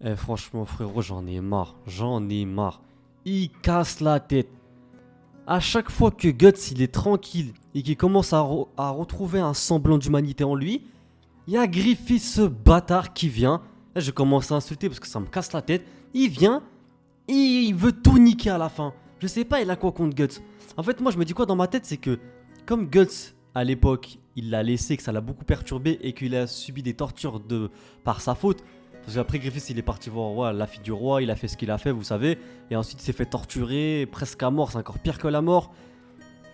Eh, franchement, frérot, j'en ai marre. J'en ai marre. Il casse la tête. À chaque fois que Guts il est tranquille et qu'il commence à retrouver un semblant d'humanité en lui, il y a Griffith, ce bâtard qui vient. Là, je commence à insulter parce que ça me casse la tête. Il vient et il veut tout niquer à la fin. Je sais pas, il a quoi contre Guts. En fait, moi, je me dis quoi dans ma tête, c'est que comme Guts, à l'époque, il l'a laissé, que ça l'a beaucoup perturbé et qu'il a subi des tortures par sa faute. Parce qu'après Griffiths il est parti voir ouais, la fille du roi, il a fait ce qu'il a fait, vous savez. Et ensuite il s'est fait torturer, presque à mort, c'est encore pire que la mort.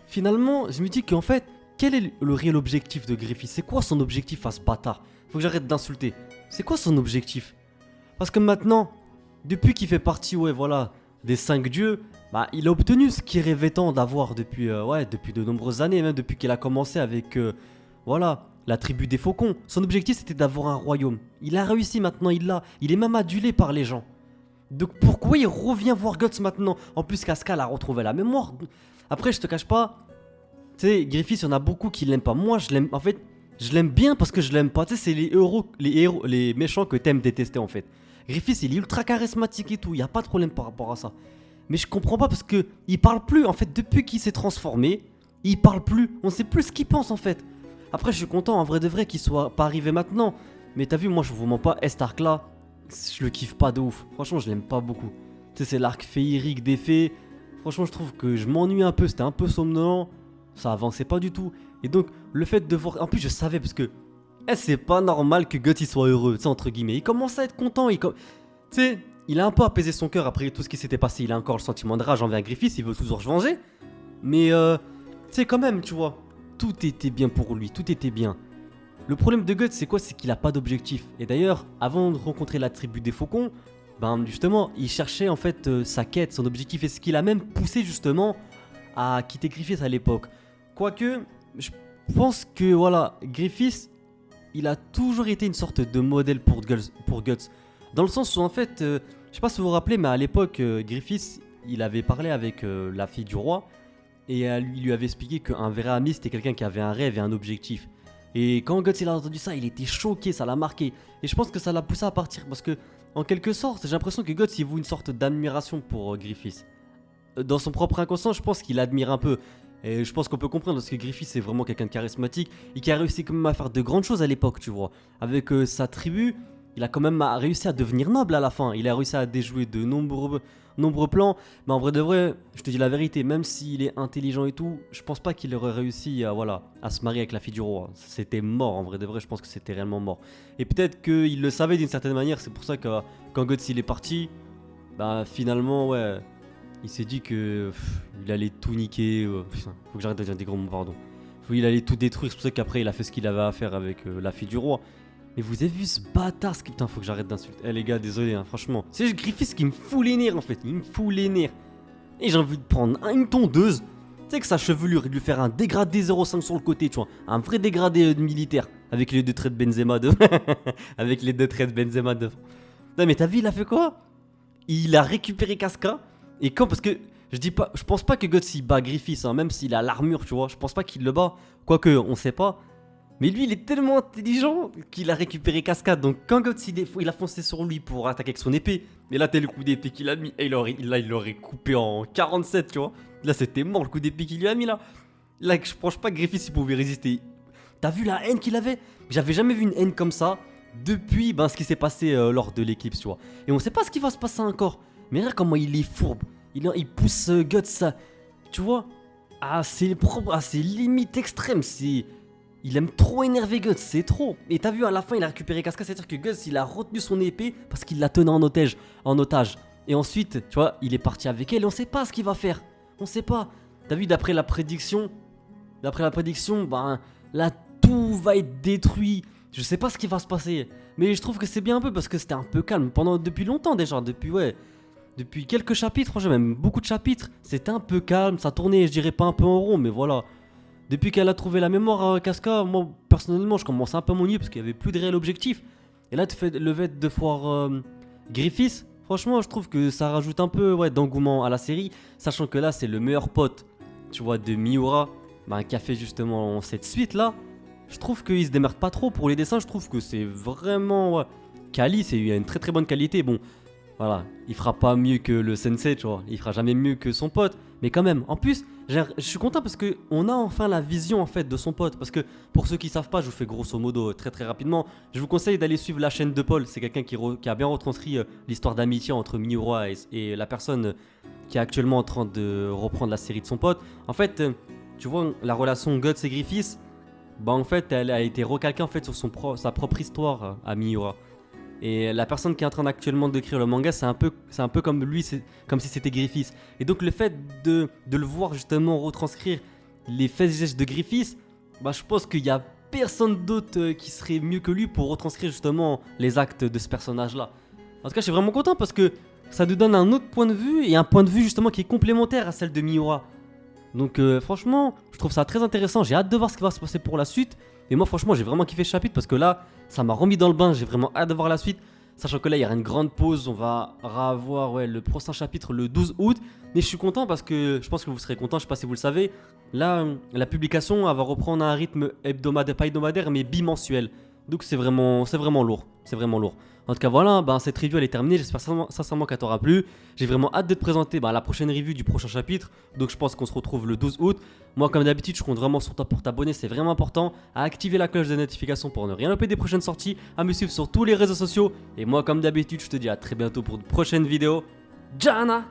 Finalement, je me dis qu'en fait, quel est le réel objectif de Griffiths? C'est quoi son objectif à ce bâtard? Faut que j'arrête d'insulter. C'est quoi son objectif? Parce que maintenant, depuis qu'il fait partie, ouais, voilà, des 5 dieux, bah, il a obtenu ce qu'il rêvait tant d'avoir depuis, ouais, depuis de nombreuses années, même depuis qu'il a commencé avec, voilà, la tribu des faucons. Son objectif c'était d'avoir un royaume. Il a réussi maintenant, il l'a. Il est même adulé par les gens. Donc pourquoi il revient voir Guts maintenant? En plus, Casca a retrouvé la mémoire. Après, je te cache pas, tu sais, Griffiths, il y en a beaucoup qui l'aiment pas. Moi, je l'aime, en fait, je l'aime bien parce que je l'aime pas. Tu sais, c'est les méchants que t'aimes détester en fait. Griffiths, il est ultra charismatique et tout, il y a pas de problème par rapport à ça. Mais je comprends pas parce que il parle plus en fait depuis qu'il s'est transformé. Il parle plus, on sait plus ce qu'il pense en fait. Après, je suis content en vrai de vrai qu'il soit pas arrivé maintenant. Mais t'as vu, moi je vous mens pas, cet arc là, je le kiffe pas de ouf. Franchement, je l'aime pas beaucoup. Tu sais, c'est l'arc féerique des fées. Franchement, je trouve que je m'ennuie un peu, c'était un peu somnolent. Ça avançait pas du tout. Et donc, le fait de voir. En plus, je savais parce que. C'est pas normal que Guts il soit heureux, tu sais, entre guillemets. Il commence à être content. Tu sais, il a un peu apaisé son cœur après tout ce qui s'était passé. Il a encore le sentiment de rage envers Griffiths, il veut toujours se venger. Mais, tu sais, quand même, tu vois. Tout était bien pour lui, tout était bien. Le problème de Guts, c'est quoi? C'est qu'il a pas d'objectif. Et d'ailleurs, avant de rencontrer la tribu des faucons, ben justement, il cherchait en fait sa quête, son objectif, et ce qui l'a même poussé justement à quitter Griffiths à l'époque. Quoique, je pense que voilà, Griffiths, il a toujours été une sorte de modèle pour Guts. Dans le sens où en fait, je sais pas si vous vous rappelez, mais à l'époque, Griffiths, il avait parlé avec la fille du roi, et il lui avait expliqué qu'un vrai ami c'était quelqu'un qui avait un rêve et un objectif. Et quand Guts il a entendu ça, il était choqué, ça l'a marqué. Et je pense que ça l'a poussé à partir parce que, en quelque sorte, j'ai l'impression que Guts il voue une sorte d'admiration pour Griffiths. Dans son propre inconscient, je pense qu'il admire un peu. Et je pense qu'on peut comprendre parce que Griffiths c'est vraiment quelqu'un de charismatique et qui a réussi quand même à faire de grandes choses à l'époque, tu vois. Avec sa tribu, il a quand même réussi à devenir noble à la fin. Il a réussi à déjouer de nombreux plans. Mais en vrai de vrai, je te dis la vérité, même s'il est intelligent et tout, je pense pas qu'il aurait réussi à, voilà, à se marier avec la fille du roi. C'était mort, en vrai de vrai, je pense que c'était réellement mort. Et peut-être qu'il le savait d'une certaine manière, c'est pour ça que quand Guts il est parti, bah finalement, ouais, il s'est dit que il allait tout niquer. Putain, faut que j'arrête de dire des gros mots, pardon. Il allait tout détruire, c'est pour ça qu'après il a fait ce qu'il avait à faire avec la fille du roi. Mais vous avez vu ce bâtard, putain, faut que j'arrête d'insulter. Eh les gars, désolé, hein, franchement. C'est juste Griffiths qui me fout les nerfs en fait, il me fout les nerfs. Et j'ai envie de prendre une tondeuse, tu sais que sa chevelure, et de lui faire un dégradé 0,5 sur le côté, tu vois. Un vrai dégradé militaire, avec les deux traits de Benzema de... avec les deux traits de Benzema de... Non mais t'as vu, il a fait quoi? Il a récupéré Casca, et quand, parce que je dis pas, je pense pas que Guts il bat Griffiths, hein, même s'il a l'armure, tu vois. Je pense pas qu'il le bat, quoique on sait pas. Mais lui, il est tellement intelligent qu'il a récupéré Cascade. Donc, quand Guts il a foncé sur lui pour attaquer avec son épée, mais là, t'as le coup d'épée qu'il a mis. Et il l'aurait coupé en 47, tu vois. Là, c'était mort le coup d'épée qu'il lui a mis là. Là, je pense pas que Griffiths il pouvait résister. T'as vu la haine qu'il avait? J'avais jamais vu une haine comme ça depuis ce qui s'est passé lors de l'éclipse, tu vois. Et on sait pas ce qui va se passer encore. Mais regarde comment il est fourbe. Il pousse Guts, ça, tu vois, à ses limites extrêmes. Il aime trop énerver Guts, c'est trop. Et t'as vu, à la fin, il a récupéré Casca, c'est-à-dire que Guts, il a retenu son épée parce qu'il la tenait en otage. Et ensuite, tu vois, il est parti avec elle et on sait pas ce qu'il va faire. On sait pas. T'as vu, d'après la prédiction, ben, là, tout va être détruit. Je sais pas ce qui va se passer. Mais je trouve que c'est bien un peu parce que c'était un peu calme depuis longtemps déjà. Depuis quelques chapitres, franchement, même beaucoup de chapitres. C'était un peu calme, ça tournait, je dirais pas un peu en rond, mais voilà. Depuis qu'elle a trouvé la mémoire à Casca, moi personnellement je commençais un peu à m'ennuyer parce qu'il n'y avait plus de réel objectif. Et là, le fait de voir Griffiths, franchement, je trouve que ça rajoute un peu d'engouement à la série, sachant que là, c'est le meilleur pote, tu vois, de Miura, qui a fait justement cette suite là. Je trouve qu'il se démerde pas trop pour les dessins, je trouve que c'est vraiment quali, il y a une très très bonne qualité. Bon, voilà, il fera pas mieux que le sensei, tu vois. Il fera jamais mieux que son pote. Mais quand même, en plus, je suis content parce que on a enfin la vision en fait de son pote. Parce que pour ceux qui savent pas, je vous fais grosso modo très très rapidement. Je vous conseille d'aller suivre la chaîne de Paul. C'est quelqu'un qui a bien retranscrit l'histoire d'amitié entre Miura et la personne qui est actuellement en train de reprendre la série de son pote. En fait, tu vois, la relation Guts et Griffiths, bah en fait, elle a été recalquée en fait sur sa propre histoire à Miura. Et la personne qui est en train actuellement d'écrire le manga, c'est un peu comme lui, c'est comme si c'était Griffiths. Et donc le fait de le voir justement retranscrire les faits et gestes de Griffiths, bah je pense qu'il y a personne d'autre qui serait mieux que lui pour retranscrire justement les actes de ce personnage-là. En tout cas, je suis vraiment content parce que ça nous donne un autre point de vue et un point de vue justement qui est complémentaire à celle de Miura. Donc franchement, je trouve ça très intéressant. J'ai hâte de voir ce qui va se passer pour la suite. Et moi franchement, j'ai vraiment kiffé ce chapitre parce que là, ça m'a remis dans le bain. J'ai vraiment hâte de voir la suite. Sachant que là, il y aura une grande pause. On va revoir le prochain chapitre le 12 août. Mais je suis content parce que je pense que vous serez content. Je sais pas si vous le savez. Là, la publication elle va reprendre un rythme hebdomadaire, pas hebdomadaire, mais bimensuel. Donc c'est vraiment lourd. C'est vraiment lourd. En tout cas, voilà, cette review elle est terminée. J'espère sincèrement qu'elle t'aura plu. J'ai vraiment hâte de te présenter la prochaine review du prochain chapitre. Donc je pense qu'on se retrouve le 12 août. Moi, comme d'habitude, je compte vraiment sur toi pour t'abonner. C'est vraiment important. À activer la cloche de notification pour ne rien louper des prochaines sorties. À me suivre sur tous les réseaux sociaux. Et moi, comme d'habitude, je te dis à très bientôt pour de prochaines vidéos. Jana!